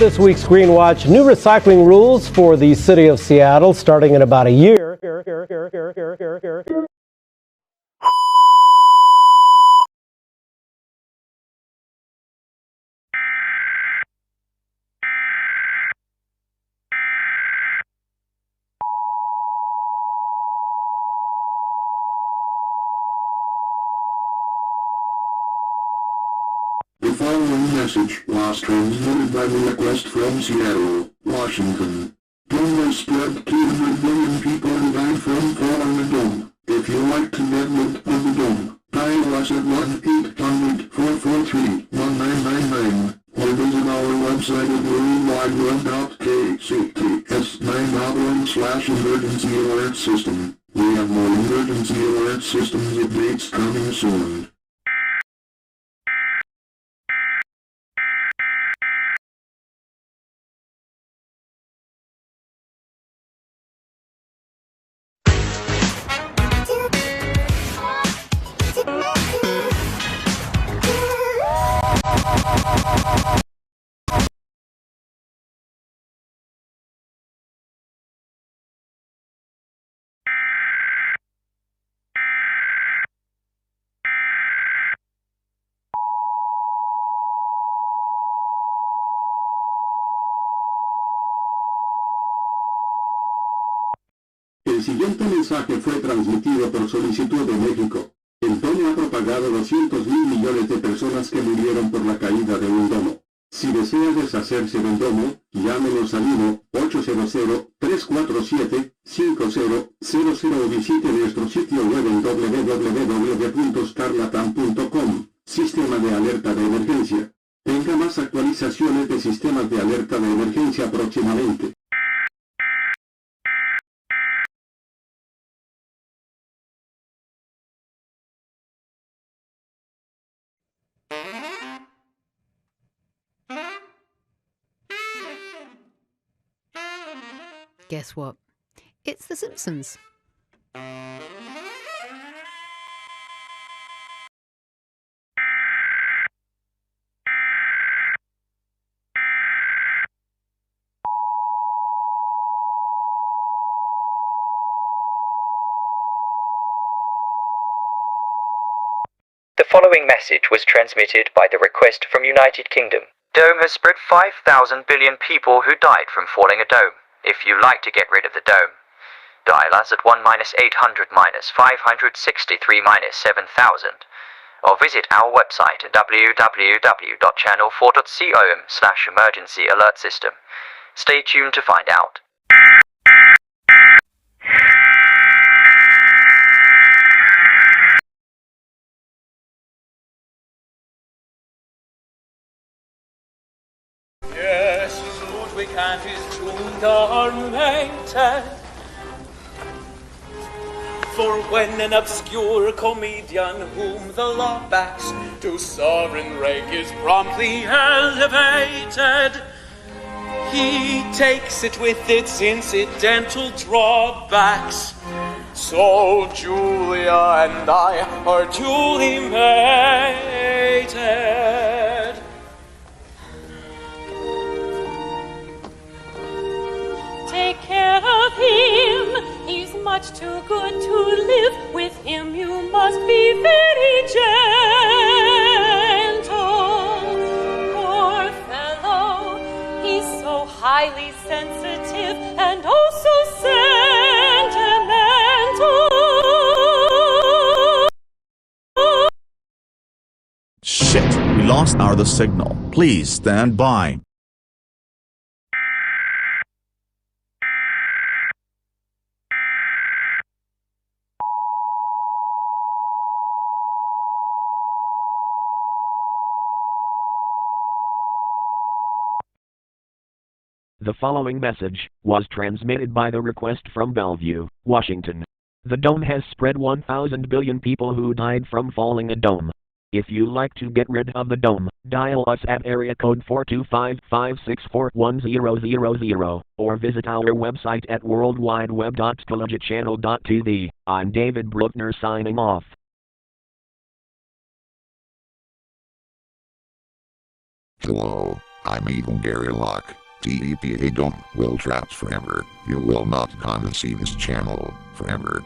this week's Green Watch, new recycling rules for the city of Seattle starting in about a year. The following message was transmitted by the request from Seattle, Washington. Dome has spread 200 million people who died from falling the dome. If you like to get rid of the dome, dial us at 1-800-443-1999 or visit our website at worldwideweb.kcts9.org/emergency alert system. We have more emergency alert systems updates coming soon. El siguiente mensaje fue transmitido por solicitud de México. El domo ha propagado 200.000 millones de personas que murieron por la caída de un domo. Si desea deshacerse del domo, llámenos al 1-800-347-5000 o visite nuestro sitio web en www.scarlatan.com, Sistema de Alerta de Emergencia. Tenga más actualizaciones de sistemas de alerta de emergencia próximamente. Guess what? It's The Simpsons. The following message was transmitted by the request from United Kingdom. Dome has spread 5,000 billion people who died from falling a dome. If you like to get rid of the dome, dial us at 1-800-563-7000 or visit our website at www.channel4.com/emergency alert system. Stay tuned to find out. Yes, Ludwig and his tune are mated. For when an obscure comedian whom the law backs to sovereign rank is promptly elevated, he takes it with its incidental drawbacks. So Julia and I are duly mated. Take care of him, he's much too good to live. With him you must be very gentle. Poor fellow, he's so highly sensitive and oh so sentimental. Shit, we lost the signal. Please stand by. The following message was transmitted by the request from Bellevue, Washington. The dome has spread 1,000 billion people who died from falling a dome. If you like to get rid of the dome, dial us at area code 425-564-1000 or visit our website at worldwideweb.collegiatchannel.tv. I'm David Bruckner signing off. Hello, I'm Evil Gary Locke. The EPA dome will traps forever. You will not gonna see this channel forever.